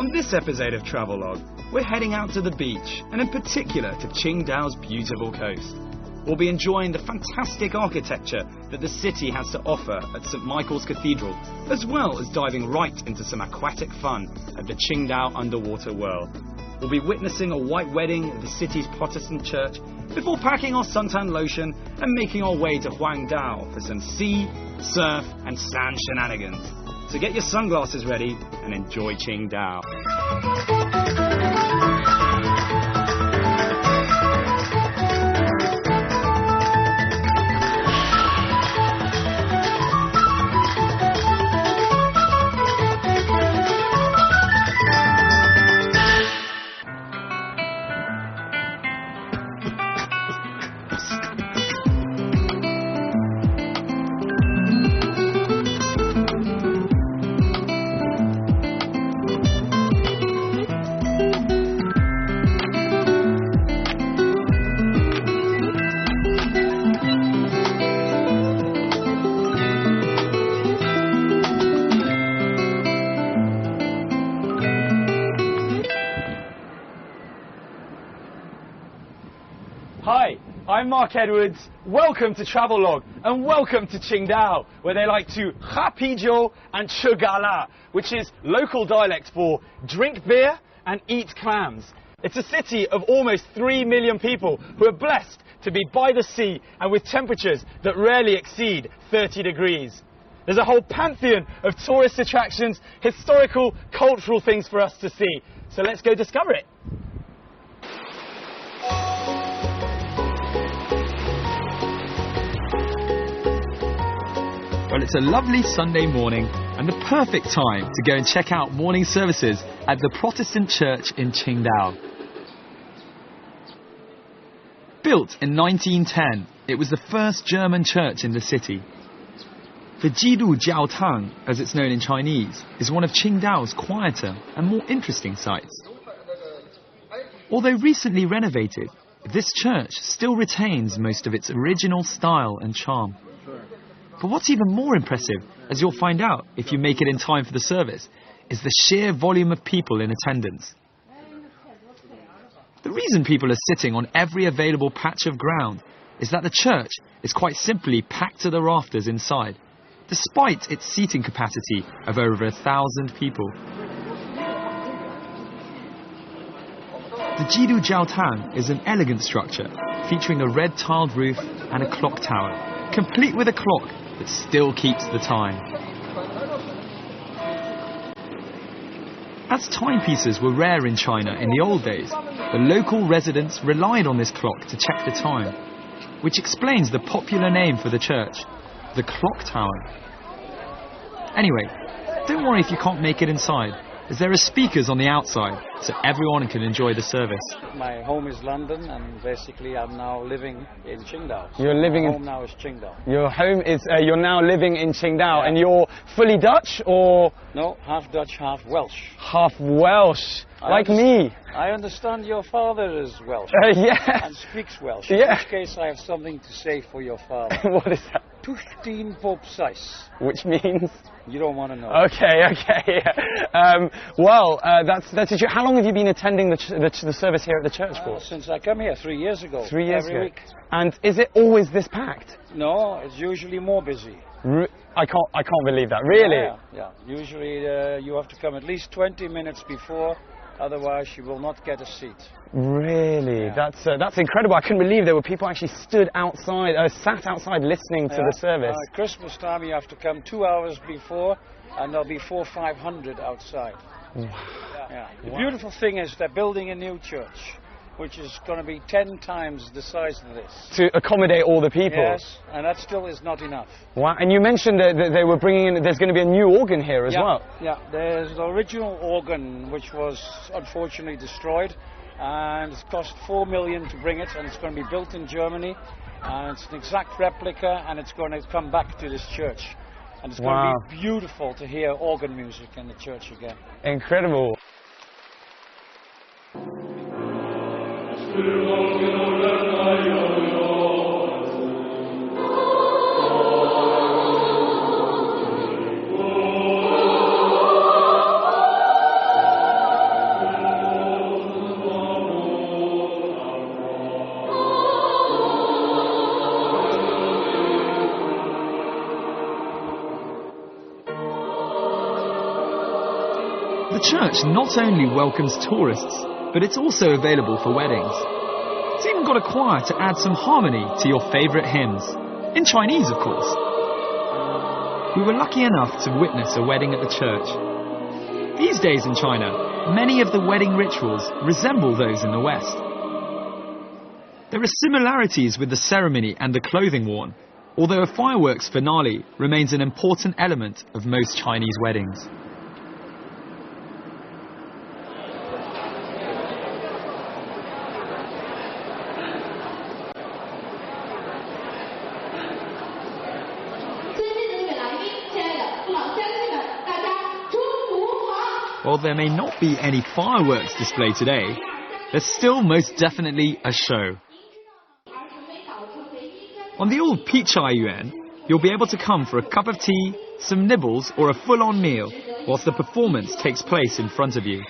On this episode of Travelogue, we're heading out to the beach, and in particular to Qingdao's beautiful coast. We'll be enjoying the fantastic architecture that the city has to offer at St Michael's Cathedral, as well as diving right into some aquatic fun at the Qingdao underwater world. We'll be witnessing a white wedding at the city's Protestant church before packing our suntan lotion and making our way to Huangdao for some sea, surf and sand shenanigans. So get your sunglasses ready and enjoy Qingdao. Hi, I'm Mark Edwards. Welcome to Travelogue and welcome to Qingdao, where they like to ha pijiu and che gala, which is local dialect for drink beer and eat clams. It's a city of almost 3 million people who are blessed to be by the sea and with temperatures that rarely exceed 30 degrees. There's a whole pantheon of tourist attractions, historical, cultural things for us to see. So let's go discover it. Well, it's a lovely Sunday morning and the perfect time to go and check out morning services at the Protestant church in Qingdao. Built in 1910, it was the first German church in the city. The Jidu Jiaotang, as it's known in Chinese, is one of Qingdao's quieter and more interesting sites. Although recently renovated, this church still retains most of its original style and charm. But what's even more impressive, as you'll find out if you make it in time for the service, is the sheer volume of people in attendance. The reason people are sitting on every available patch of ground is that the church is quite simply packed to the rafters inside, despite its seating capacity of over 1,000 people. The Jidu Jiaotang is an elegant structure featuring a red tiled roof and a clock tower, complete with a clock that still keeps the time. As timepieces were rare in China in the old days, the local residents relied on this clock to check the time, which explains the popular name for the church, the Clock Tower. Anyway, don't worry if you can't make it inside, as there are speakers on the outside, so everyone can enjoy the service. My home is London, and basically I'm now living in Qingdao. You're living My home now is Qingdao. Your home is, you're now living in Qingdao, yeah. And you're fully Dutch, or? No, half Dutch, half Welsh. Half Welsh, like me. I understand your father is Welsh. Yeah. And speaks Welsh. Yeah. In which case I have something to say for your father. What is that? 15 pop size. Which means? You don't want to know. Okay. That's it. How long have you been attending the service here at the church for? Since I come here 3 years ago. 3 years every ago. Week. And is it always this packed? No, it's usually more busy. I can't believe that. Really? Yeah. Usually you have to come at least 20 minutes before, otherwise you will not get a seat. Really? Yeah. That's incredible. I couldn't believe there were people actually sat outside listening to the service. At Christmas time you have to come 2 hours before, and there'll be 400 or 500 outside. Wow. Yeah. The beautiful thing is they're building a new church, which is going to be 10 times the size of this. To accommodate all the people? Yes, and that still is not enough. Wow, and you mentioned that they were bringing in, there's going to be a new organ here as well. Yeah, there's the original organ, which was unfortunately destroyed, and it's cost 4 million to bring it, and it's going to be built in Germany, and it's an exact replica, and it's going to come back to this church. And it's going to be beautiful to hear organ music in the church again. Incredible. The church not only welcomes tourists, but it's also available for weddings. It's even got a choir to add some harmony to your favourite hymns. In Chinese, of course. We were lucky enough to witness a wedding at the church. These days in China, many of the wedding rituals resemble those in the West. There are similarities with the ceremony and the clothing worn, although a fireworks finale remains an important element of most Chinese weddings. While there may not be any fireworks displayed today, there's still most definitely a show. On the old Pichai Yuan, you'll be able to come for a cup of tea, some nibbles or a full-on meal, whilst the performance takes place in front of you.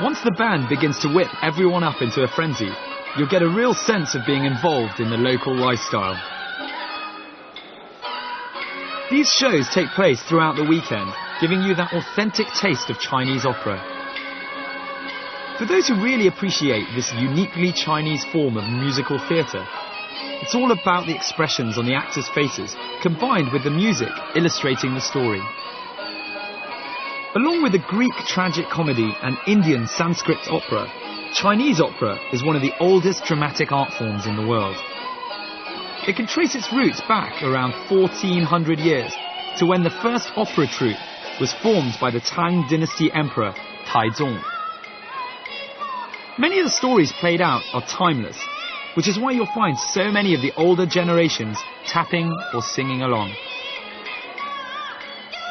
Once the band begins to whip everyone up into a frenzy, you'll get a real sense of being involved in the local lifestyle. These shows take place throughout the weekend, giving you that authentic taste of Chinese opera. For those who really appreciate this uniquely Chinese form of musical theatre, it's all about the expressions on the actors' faces, combined with the music illustrating the story. Along with the Greek tragic comedy and Indian Sanskrit opera, Chinese opera is one of the oldest dramatic art forms in the world. It can trace its roots back around 1400 years to when the first opera troupe was formed by the Tang Dynasty Emperor Taizong. Many of the stories played out are timeless, which is why you'll find so many of the older generations tapping or singing along.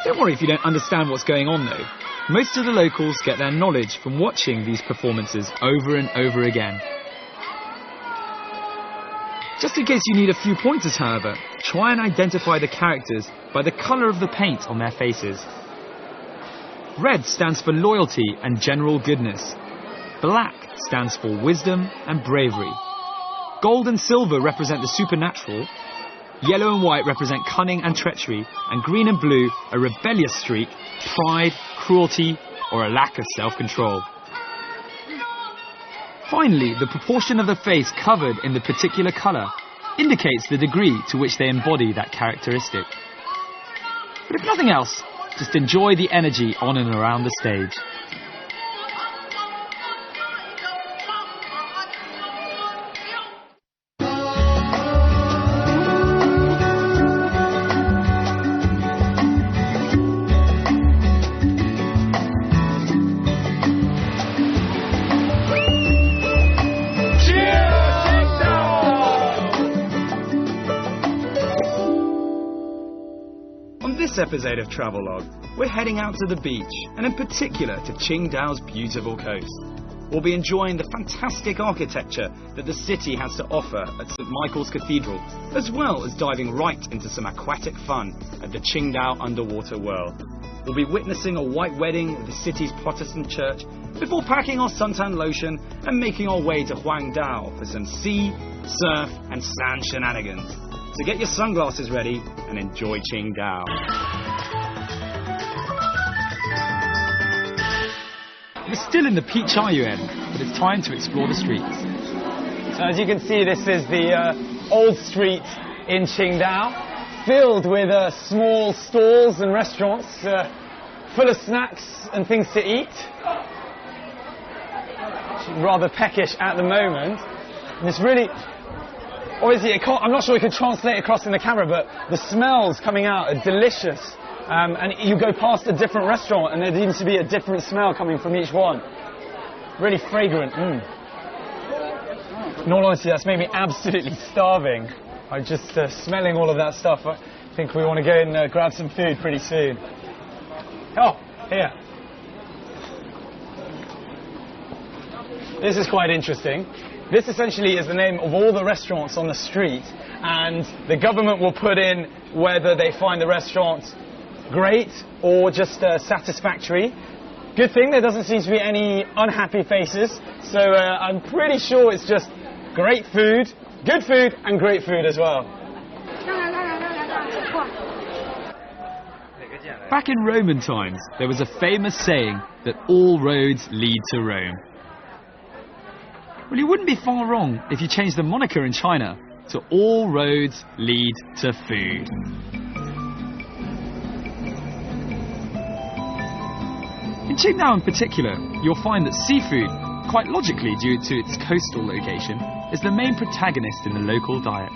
Don't worry if you don't understand what's going on though. Most of the locals get their knowledge from watching these performances over and over again. Just in case you need a few pointers, however, try and identify the characters by the colour of the paint on their faces. Red stands for loyalty and general goodness. Black stands for wisdom and bravery. Gold and silver represent the supernatural. Yellow and white represent cunning and treachery, and green and blue a rebellious streak, pride, cruelty, or a lack of self-control. Finally, the proportion of the face covered in the particular colour indicates the degree to which they embody that characteristic. But if nothing else, just enjoy the energy on and around the stage. This episode of Travelogue, we're heading out to the beach, and in particular to Qingdao's beautiful coast. We'll be enjoying the fantastic architecture that the city has to offer at St Michael's Cathedral, as well as diving right into some aquatic fun at the Qingdao Underwater World. We'll be witnessing a white wedding at the city's Protestant church before packing our suntan lotion and making our way to Huangdao for some sea, surf and sand shenanigans. So get your sunglasses ready and enjoy Qingdao. We're still in the Pichai Yuan, but it's time to explore the streets. So as you can see, this is the old street in Qingdao, filled with small stalls and restaurants, full of snacks and things to eat. Rather peckish at the moment. And it's really... Obviously, I'm not sure it could translate across in the camera, but the smells coming out are delicious. And you go past a different restaurant and there seems to be a different smell coming from each one. Really fragrant. In all honesty, that's made me absolutely starving. I'm just smelling all of that stuff. I think we want to go and grab some food pretty soon. Oh, here. This is quite interesting. This essentially is the name of all the restaurants on the street, and the government will put in whether they find the restaurants great or just satisfactory. Good thing there doesn't seem to be any unhappy faces, so I'm pretty sure it's just great food, good food and great food as well. Back in Roman times, there was a famous saying that all roads lead to Rome. Well, you wouldn't be far wrong if you changed the moniker in China to all roads lead to food. In Qingdao in particular, you'll find that seafood, quite logically due to its coastal location, is the main protagonist in the local diet.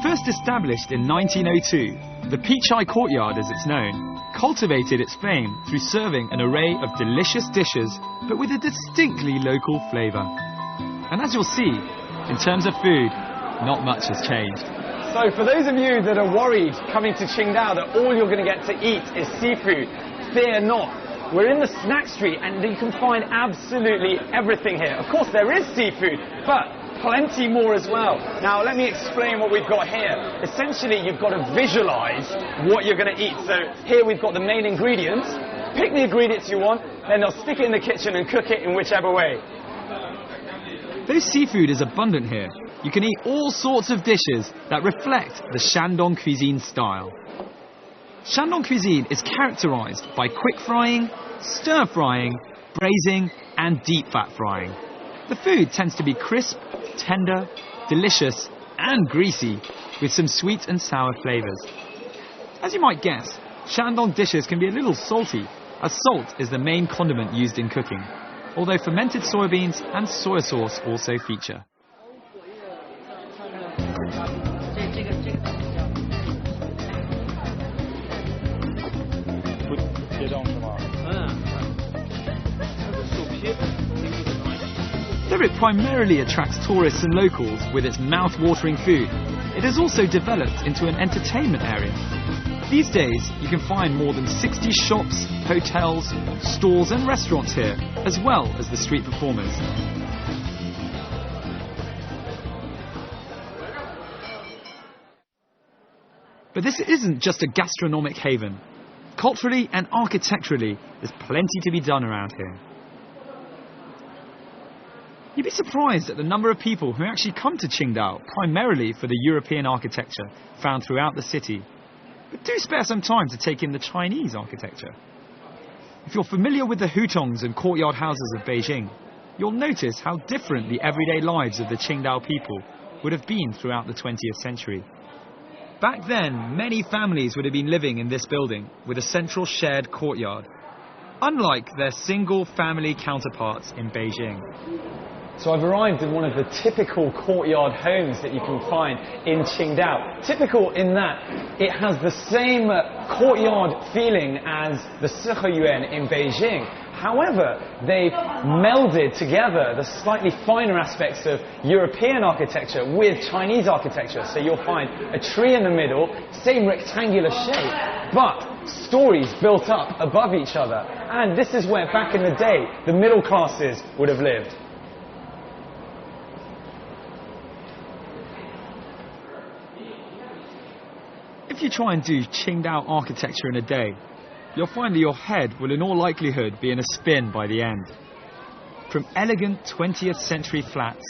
First established in 1902, the Pichai Courtyard, as it's known, cultivated its fame through serving an array of delicious dishes, but with a distinctly local flavour. And as you'll see, in terms of food, not much has changed. So for those of you that are worried coming to Qingdao that all you're going to get to eat is seafood, fear not. We're in the snack street and you can find absolutely everything here. Of course there is seafood, but plenty more as well. Now let me explain what we've got here. Essentially you've got to visualize what you're going to eat. So here we've got the main ingredients. Pick the ingredients you want, then they'll stick it in the kitchen and cook it in whichever way. Though seafood is abundant here, you can eat all sorts of dishes that reflect the Shandong cuisine style. Shandong cuisine is characterized by quick frying, stir frying, braising and deep fat frying. The food tends to be crisp, tender, delicious and greasy, with some sweet and sour flavours. As you might guess, Shandong dishes can be a little salty, as salt is the main condiment used in cooking, although fermented soybeans and soy sauce also feature. Though it primarily attracts tourists and locals with its mouth-watering food, it has also developed into an entertainment area. These days, you can find more than 60 shops, hotels, stores and restaurants here, as well as the street performers. But this isn't just a gastronomic haven. Culturally and architecturally, there's plenty to be done around here. You'd be surprised at the number of people who actually come to Qingdao primarily for the European architecture found throughout the city. But do spare some time to take in the Chinese architecture. If you're familiar with the hutongs and courtyard houses of Beijing, you'll notice how different the everyday lives of the Qingdao people would have been throughout the 20th century. Back then, many families would have been living in this building with a central shared courtyard, unlike their single family counterparts in Beijing. So I've arrived in one of the typical courtyard homes that you can find in Qingdao. Typical in that it has the same courtyard feeling as the Siheyuan in Beijing. However, they've melded together the slightly finer aspects of European architecture with Chinese architecture. So you'll find a tree in the middle, same rectangular shape, but stories built up above each other. And this is where back in the day the middle classes would have lived. If you try and do Qingdao architecture in a day, you'll find that your head will in all likelihood be in a spin by the end. From elegant 20th century flats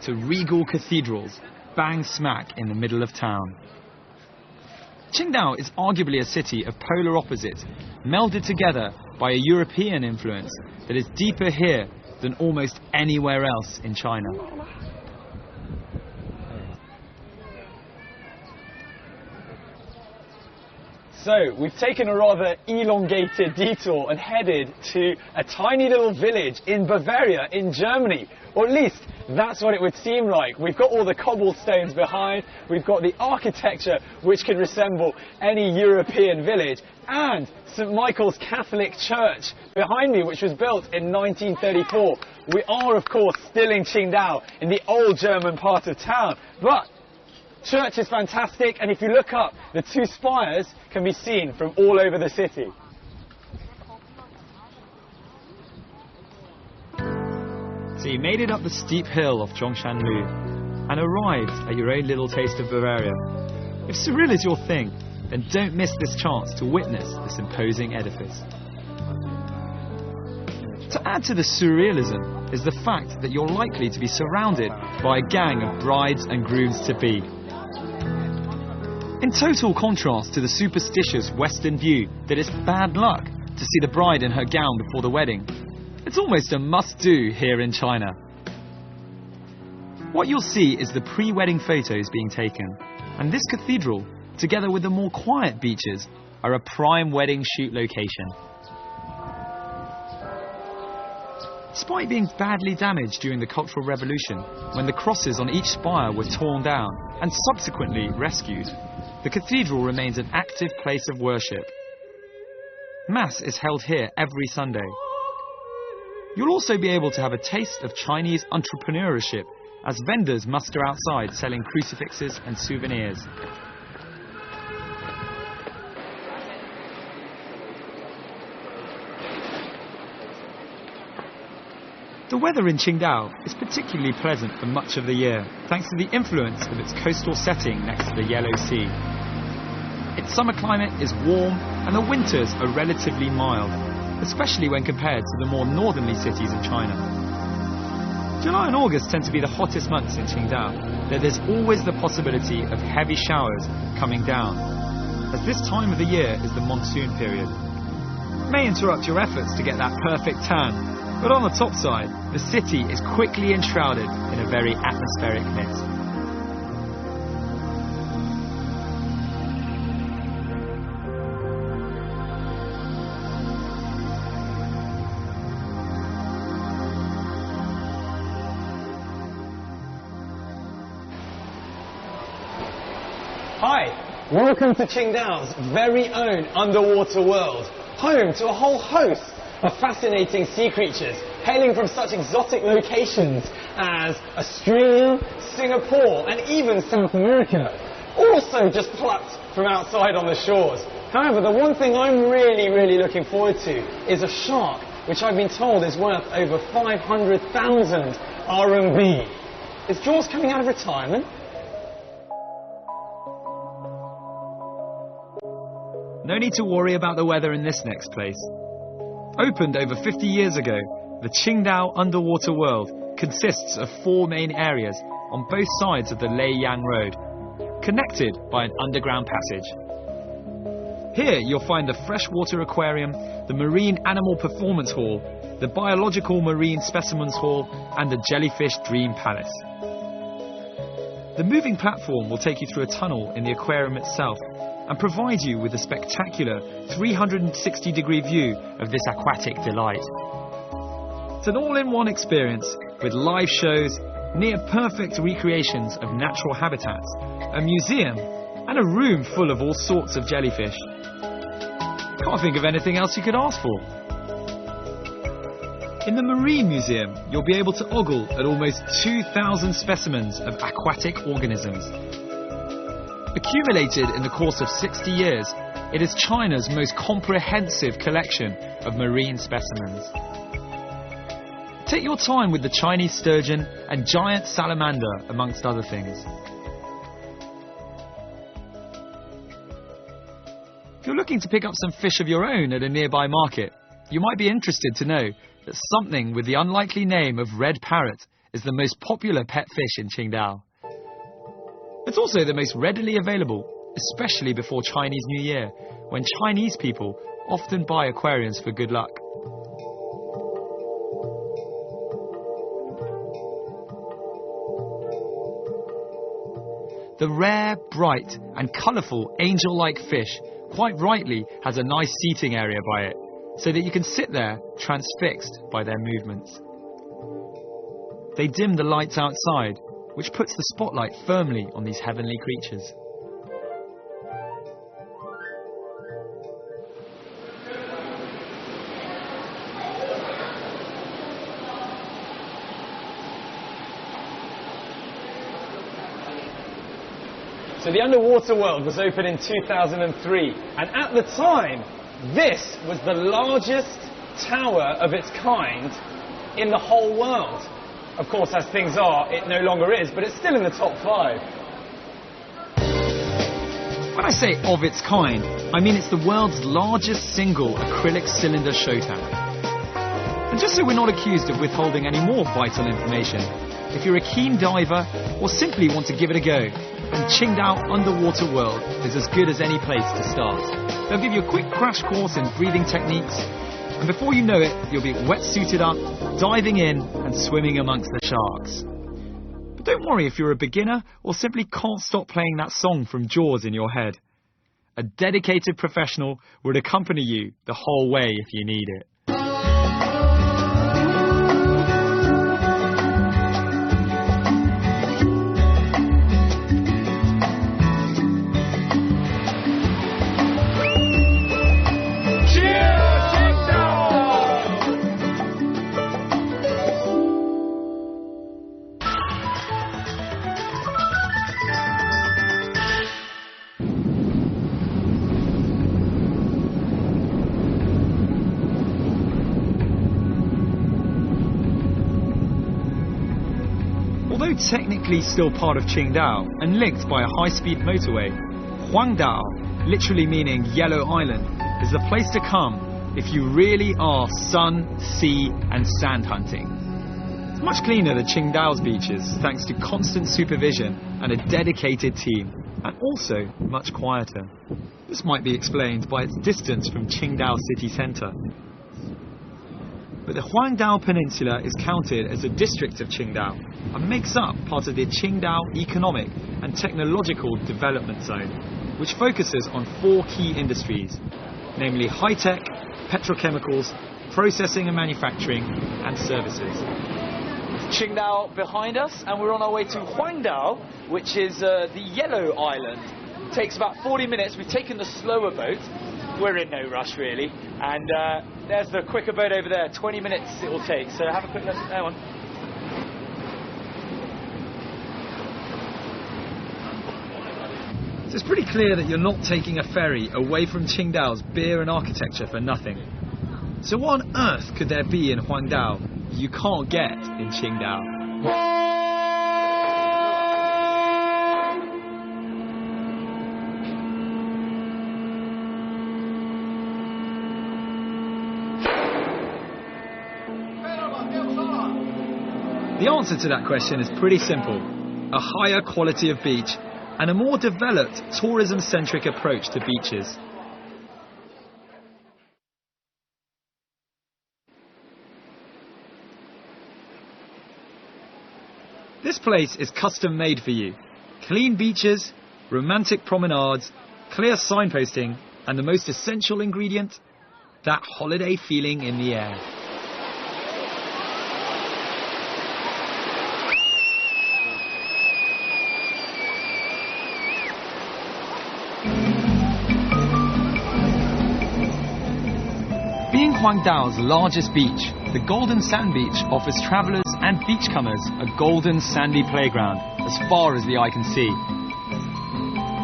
to regal cathedrals bang smack in the middle of town. Qingdao is arguably a city of polar opposites, melded together by a European influence that is deeper here than almost anywhere else in China. So, we've taken a rather elongated detour and headed to a tiny little village in Bavaria, in Germany. Or at least, that's what it would seem like. We've got all the cobblestones behind, we've got the architecture which can resemble any European village, and St. Michael's Catholic Church behind me, which was built in 1934. We are, of course, still in Qingdao, in the old German part of town, but church is fantastic, and if you look up, the two spires can be seen from all over the city. So you made it up the steep hill of Zhongshanlu and arrived at your own little taste of Bavaria. If surreal is your thing, then don't miss this chance to witness this imposing edifice. To add to the surrealism is the fact that you're likely to be surrounded by a gang of brides and grooms-to-be. In total contrast to the superstitious Western view that it's bad luck to see the bride in her gown before the wedding, it's almost a must-do here in China. What you'll see is the pre-wedding photos being taken, and this cathedral, together with the more quiet beaches, are a prime wedding shoot location. Despite being badly damaged during the Cultural Revolution, when the crosses on each spire were torn down and subsequently rescued, the cathedral remains an active place of worship. Mass is held here every Sunday. You'll also be able to have a taste of Chinese entrepreneurship as vendors muster outside selling crucifixes and souvenirs. The weather in Qingdao is particularly pleasant for much of the year, thanks to the influence of its coastal setting next to the Yellow Sea. Its summer climate is warm and the winters are relatively mild, especially when compared to the more northerly cities in China. July and August tend to be the hottest months in Qingdao, though there's always the possibility of heavy showers coming down, as this time of the year is the monsoon period. It may interrupt your efforts to get that perfect tan, but on the top side, the city is quickly enshrouded in a very atmospheric mist. Hi, welcome to Qingdao's very own underwater world, home to a whole host of fascinating sea creatures hailing from such exotic locations as Australia, Singapore and even South America, also just plucked from outside on the shores. However, the one thing I'm really looking forward to is a shark, which I've been told is worth over 500,000 RMB. Is Jaws coming out of retirement? No need to worry about the weather in this next place. Opened over 50 years ago, the Qingdao Underwater World consists of 4 main areas on both sides of the Leiyang Road, connected by an underground passage. Here you'll find the freshwater aquarium, the marine animal performance hall, the biological marine specimens hall and the jellyfish dream palace. The moving platform will take you through a tunnel in the aquarium itself and provide you with a spectacular 360-degree view of this aquatic delight. It's an all-in-one experience with live shows, near-perfect recreations of natural habitats, a museum, and a room full of all sorts of jellyfish. Can't think of anything else you could ask for. In the Marine Museum, you'll be able to ogle at almost 2,000 specimens of aquatic organisms. Accumulated in the course of 60 years, it is China's most comprehensive collection of marine specimens. Take your time with the Chinese sturgeon and giant salamander, amongst other things. If you're looking to pick up some fish of your own at a nearby market, you might be interested to know that something with the unlikely name of red parrot is the most popular pet fish in Qingdao. It's also the most readily available, especially before Chinese New Year, when Chinese people often buy aquariums for good luck. The rare, bright and colourful angel-like fish quite rightly has a nice seating area by it, so that you can sit there transfixed by their movements. They dim the lights outside, which puts the spotlight firmly on these heavenly creatures. So the underwater world was opened in 2003, and at the time, this was the largest tower of its kind in the whole world. Of course, as things are, it no longer is, but it's still in the top 5. When I say of its kind, I mean it's the world's largest single acrylic cylinder show tower. And just so we're not accused of withholding any more vital information, if you're a keen diver or simply want to give it a go, then Qingdao Underwater World is as good as any place to start. They'll give you a quick crash course in breathing techniques, and before you know it, you'll be wetsuited up, diving in and swimming amongst the sharks. But don't worry if you're a beginner or simply can't stop playing that song from Jaws in your head. A dedicated professional would accompany you the whole way if you need it. Although technically still part of Qingdao and linked by a high-speed motorway, Huangdao, literally meaning Yellow Island, is the place to come if you really are sun, sea and sand hunting. It's much cleaner than Qingdao's beaches thanks to constant supervision and a dedicated team, and also much quieter. This might be explained by its distance from Qingdao city centre. But the Huangdao Peninsula is counted as a district of Qingdao and makes up part of the Qingdao Economic and Technological Development Zone, which focuses on 4 key industries, namely high-tech, petrochemicals, processing and manufacturing, and services. Qingdao behind us, and we're on our way to Huangdao, which is the Yellow Island. It takes about 40 minutes. We've taken the slower boat. We're in no rush really, and there's the quicker boat over there. 20 minutes it will take, so have a quick look at that one. So it's pretty clear that you're not taking a ferry away from Qingdao's beer and architecture for nothing. So what on earth could there be in Huangdao you can't get in Qingdao? The answer to that question is pretty simple. A higher quality of beach and a more developed tourism-centric approach to beaches. This place is custom made for you. Clean beaches, romantic promenades, clear signposting, and the most essential ingredient, that holiday feeling in the air. Being Huangdao's largest beach, the Golden Sand Beach offers travellers and beachcombers a golden sandy playground as far as the eye can see.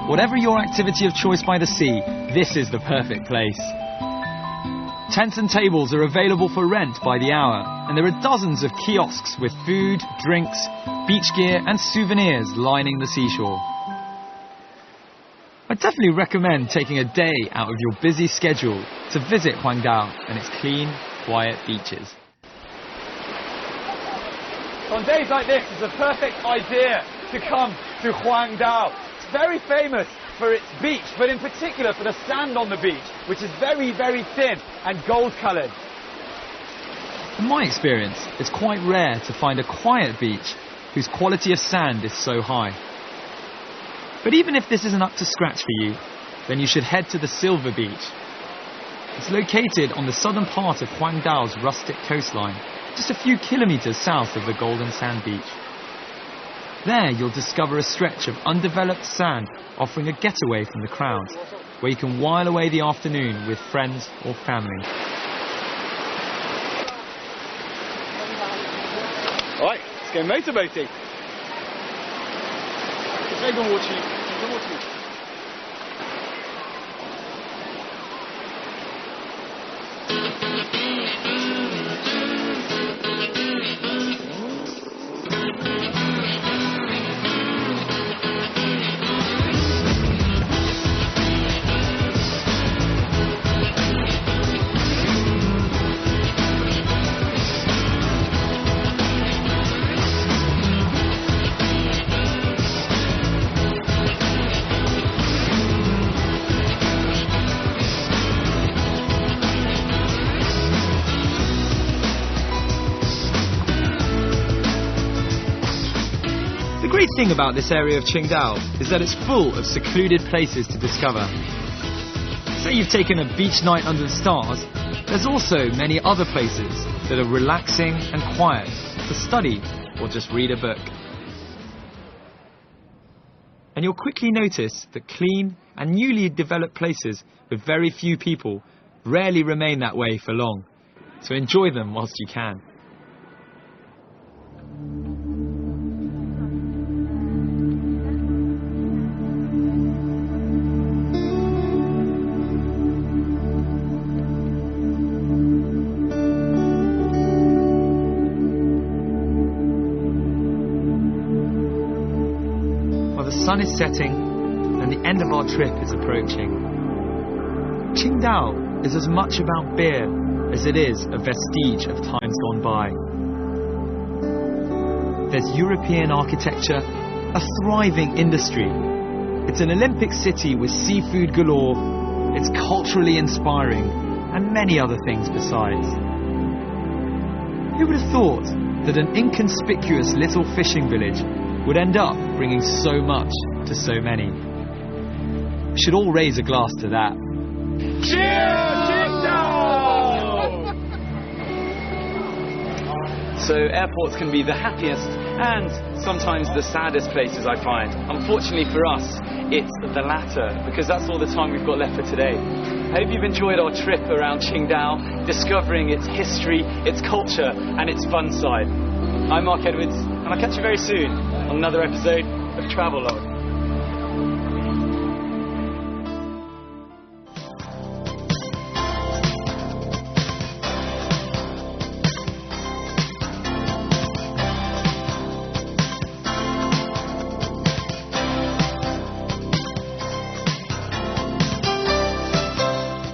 Whatever your activity of choice by the sea, this is the perfect place. Tents and tables are available for rent by the hour, and there are dozens of kiosks with food, drinks, beach gear and souvenirs lining the seashore. I definitely recommend taking a day out of your busy schedule to visit Huangdao and its clean, quiet beaches. On days like this, it's a perfect idea to come to Huangdao. It's very famous for its beach, but in particular for the sand on the beach, which is very, very thin and gold-coloured. In my experience, it's quite rare to find a quiet beach whose quality of sand is so high. But even if this isn't up to scratch for you, then you should head to the Silver Beach. It's located on the southern part of Huangdao's rustic coastline, just a few kilometres south of the Golden Sand Beach. There you'll discover a stretch of undeveloped sand offering a getaway from the crowds, where you can while away the afternoon with friends or family. Alright, let's go motorboating. thing about this area of Qingdao is that it's full of secluded places to discover. Say you've taken a beach night under the stars, there's also many other places that are relaxing and quiet to study or just read a book. And you'll quickly notice that clean and newly developed places with very few people rarely remain that way for long. So enjoy them whilst you can. The sun is setting and the end of our trip is approaching. Qingdao is as much about beer as it is a vestige of times gone by. There's European architecture, a thriving industry. It's an Olympic city with seafood galore, it's culturally inspiring, and many other things besides. Who would have thought that an inconspicuous little fishing village would end up bringing so much to so many? We should all raise a glass to that. Cheers, Qingdao! So airports can be the happiest and sometimes the saddest places, I find. Unfortunately for us, it's the latter, because that's all the time we've got left for today. I hope you've enjoyed our trip around Qingdao, discovering its history, its culture and its fun side. I'm Mark Edwards, and I'll catch you very soon on another episode of Travelogue.